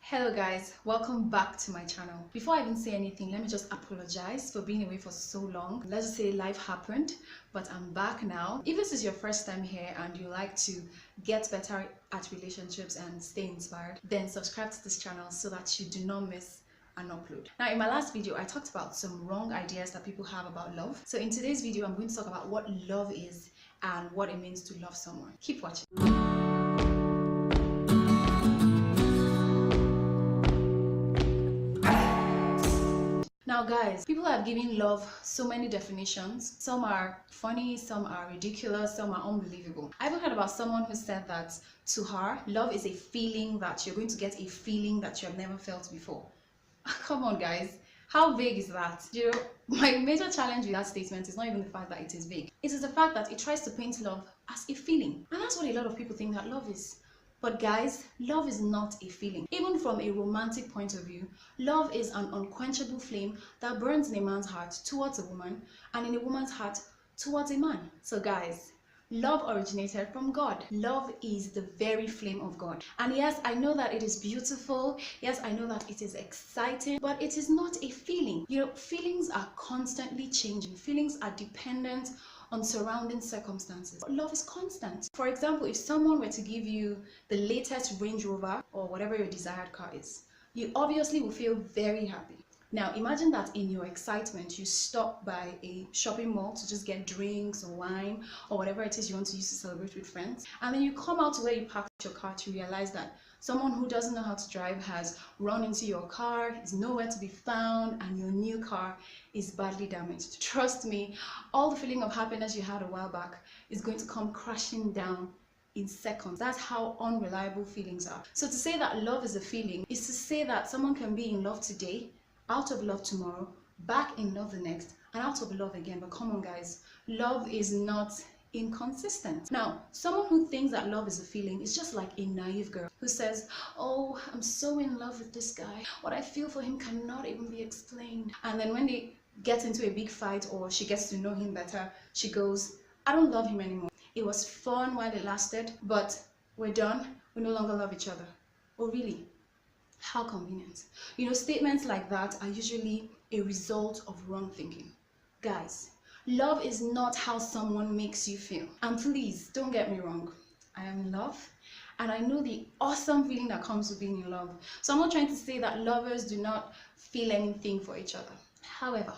Hello guys, welcome back to my channel. Before I even say anything, let me just apologize for being away for so long. Let's just say life happened, but I'm back now. If this is your first time here and you like to get better at relationships and stay inspired, then subscribe to this channel so that you do not miss an upload. Now, in my last video, I talked about some wrong ideas that people have about love. So in today's video, I'm going to talk about what love is and what it means to love someone. Keep watching. Now guys, people have given love so many definitions. Some are funny, some are ridiculous, some are unbelievable. I even heard about someone who said that to her, love is a feeling that you're going to get a feeling that you have never felt before. Come on guys, how vague is that? You know, my major challenge with that statement is not even the fact that it is vague. It is the fact that it tries to paint love as a feeling. And that's what a lot of people think that love is. But guys, love is not a feeling. Even from a romantic point of view, love is an unquenchable flame that burns in a man's heart towards a woman and in a woman's heart towards a man. So guys, love originated from God. Love is the very flame of God. And yes, I know that it is beautiful. Yes, I know that it is exciting, but it is not a feeling. You know, feelings are constantly changing. Feelings are dependent on surrounding circumstances. Love is constant. For example, if someone were to give you the latest Range Rover or whatever your desired car is, you obviously will feel very happy. Now imagine that in your excitement you stop by a shopping mall to just get drinks or wine or whatever it is you want to use to celebrate with friends, and then you come out to where you parked your car to realize that someone who doesn't know how to drive has run into your car, is nowhere to be found, and your new car is badly damaged. Trust me, all the feeling of happiness you had a while back is going to come crashing down in seconds. That's how unreliable feelings are. So to say that love is a feeling is to say that someone can be in love today, out of love tomorrow, back in love the next, and out of love again. But come on guys, love is not inconsistent. Now, someone who thinks that love is a feeling is just like a naive girl who says, oh, I'm so in love with this guy. What I feel for him cannot even be explained. And then when they get into a big fight or she gets to know him better, she goes, I don't love him anymore. It was fun while it lasted, but we're done. We no longer love each other. Oh, really? How convenient. You know, statements like that are usually a result of wrong thinking. Guys, love is not how someone makes you feel. And please, don't get me wrong. I am in love and I know the awesome feeling that comes with being in love. So I'm not trying to say that lovers do not feel anything for each other. However,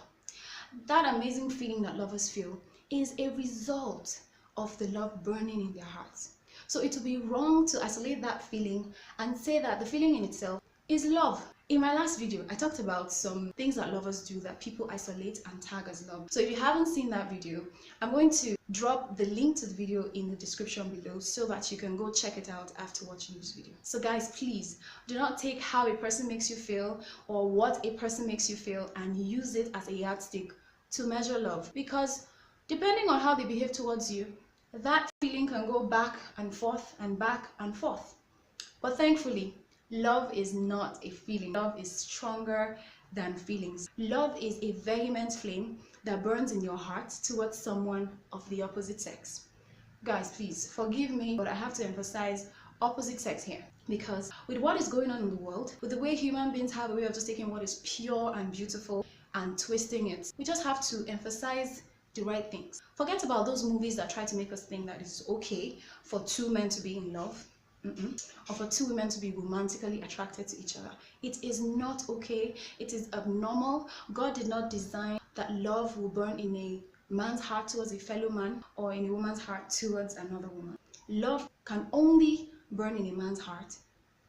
that amazing feeling that lovers feel is a result of the love burning in their hearts. So it would be wrong to isolate that feeling and say that the feeling in itself is love. In my last video, I talked about some things that lovers do that people isolate and tag as love. So if you haven't seen that video, I'm going to drop the link to the video in the description below so that you can go check it out after watching this video. So guys, please do not take how a person makes you feel or what a person makes you feel and use it as a yardstick to measure love, because depending on how they behave towards you, that feeling can go back and forth and back and forth. But thankfully, love is not a feeling. Love is stronger than feelings. Love is a vehement flame that burns in your heart towards someone of the opposite sex. Guys, please forgive me, but I have to emphasize opposite sex here, because with what is going on in the world, with the way human beings have a way of just taking what is pure and beautiful and twisting it, we just have to emphasize the right things. Forget about those movies that try to make us think that it's okay for two men to be in love. Or for two women to be romantically attracted to each other. It is not okay. It is abnormal. God did not design that love will burn in a man's heart towards a fellow man or in a woman's heart towards another woman. Love can only burn in a man's heart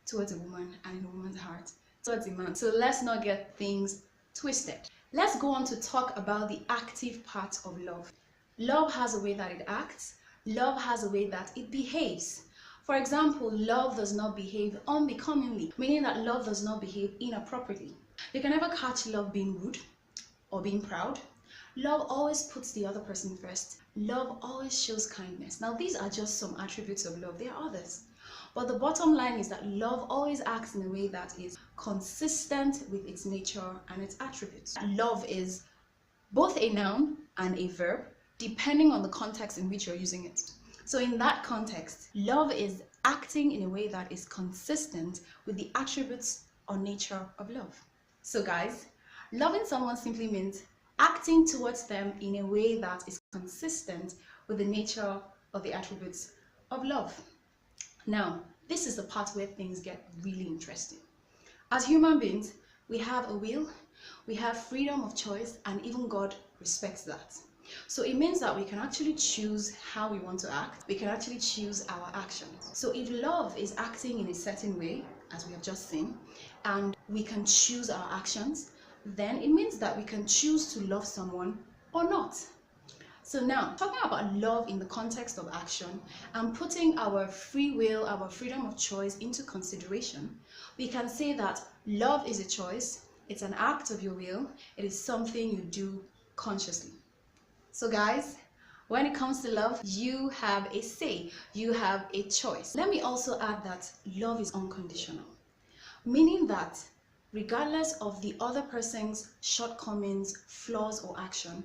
towards a woman and in a woman's heart towards a man. So let's not get things twisted. Let's go on to talk about the active part of love. Love has a way that it acts. Love has a way that it behaves. For example, love does not behave unbecomingly, meaning that love does not behave inappropriately. You can never catch love being rude or being proud. Love always puts the other person first. Love always shows kindness. Now, these are just some attributes of love. There are others. But the bottom line is that love always acts in a way that is consistent with its nature and its attributes. Love is both a noun and a verb, depending on the context in which you're using it. So in that context, love is acting in a way that is consistent with the attributes or nature of love. So guys, loving someone simply means acting towards them in a way that is consistent with the nature or the attributes of love. Now, this is the part where things get really interesting. As human beings, we have a will, we have freedom of choice, and even God respects that. So it means that we can actually choose how we want to act. We can actually choose our actions. So if love is acting in a certain way, as we have just seen, and we can choose our actions, then it means that we can choose to love someone or not. So now, talking about love in the context of action and putting our free will, our freedom of choice into consideration, we can say that love is a choice, it's an act of your will, it is something you do consciously. So guys, when it comes to love, you have a say, you have a choice. Let me also add that love is unconditional, meaning that regardless of the other person's shortcomings, flaws, or action,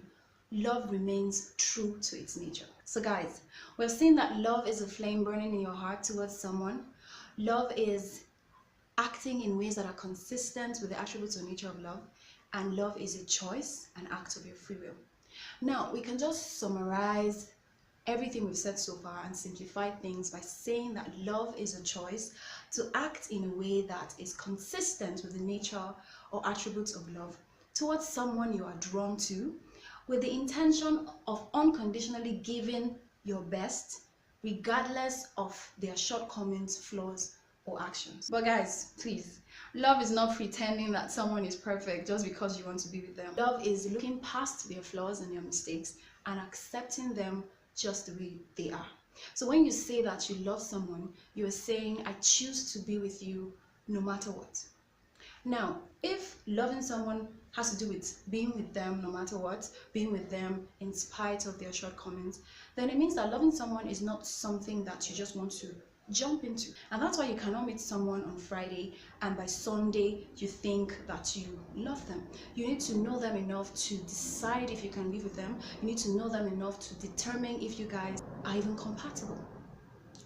love remains true to its nature. So guys, we've seen that love is a flame burning in your heart towards someone. Love is acting in ways that are consistent with the attributes or nature of love. And love is a choice, an act of your free will. Now, we can just summarize everything we've said so far and simplify things by saying that love is a choice to act in a way that is consistent with the nature or attributes of love towards someone you are drawn to, with the intention of unconditionally giving your best regardless of their shortcomings, flaws, or actions. But guys, please, love is not pretending that someone is perfect just because you want to be with them. Love is looking past their flaws and their mistakes and accepting them just the way they are. So when you say that you love someone, you are saying, I choose to be with you no matter what. Now, if loving someone has to do with being with them no matter what, being with them in spite of their shortcomings, then it means that loving someone is not something that you just want to jump into. And that's why you cannot meet someone on Friday and by Sunday you think that you love them. You need to know them enough to decide if you can live with them. You need to know them enough to determine if you guys are even compatible.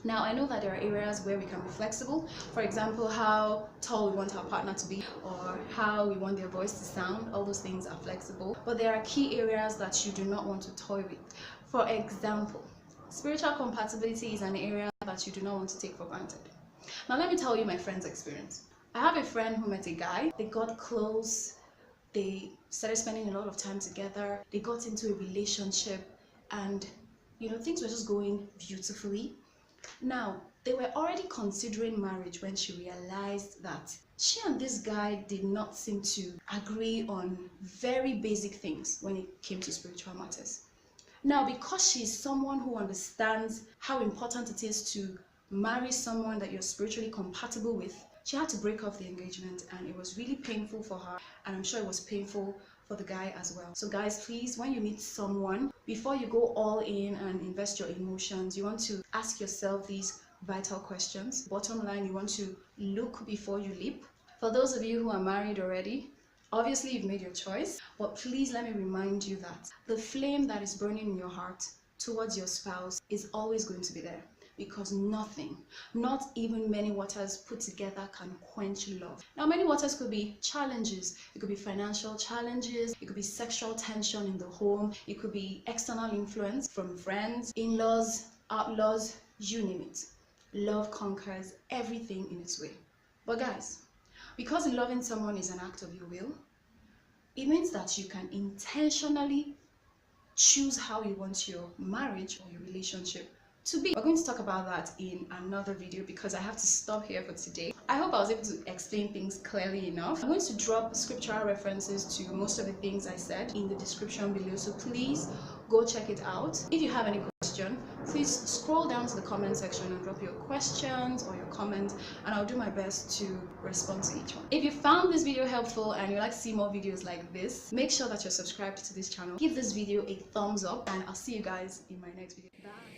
Now, I know that there are areas where we can be flexible. For example, how tall we want our partner to be or how we want their voice to sound. All those things are flexible. But there are key areas that you do not want to toy with. For example, spiritual compatibility is an area that you do not want to take for granted. Now, let me tell you my friend's experience. I have a friend who met a guy. They got close. They started spending a lot of time together. They got into a relationship and, things were just going beautifully. Now, they were already considering marriage when she realized that she and this guy did not seem to agree on very basic things when it came to spiritual matters. Now, because she's someone who understands how important it is to marry someone that you're spiritually compatible with, she had to break off the engagement, and it was really painful for her, and I'm sure it was painful for the guy as well. So guys, please, when you meet someone, before you go all in and invest your emotions, you want to ask yourself these vital questions. Bottom line, you want to look before you leap. For those of you who are married already, obviously you've made your choice, but please let me remind you that the flame that is burning in your heart towards your spouse is always going to be there, because nothing, not even many waters put together, can quench love. Now, many waters could be challenges. It could be financial challenges. It could be sexual tension in the home. It could be external influence from friends, in-laws, outlaws, you name it. Love conquers everything in its way. But guys, because loving someone is an act of your will, it means that you can intentionally choose how you want your marriage or your relationship to be. We're going to talk about that in another video because I have to stop here for today. I hope I was able to explain things clearly enough. I'm going to drop scriptural references to most of the things I said in the description below, so please go check it out. If you have any question, please scroll down to the comment section and drop your questions or your comments, and I'll do my best to respond to each one. If you found this video helpful and you'd like to see more videos like this, make sure that you're subscribed to this channel. Give this video a thumbs up, and I'll see you guys in my next video. Bye.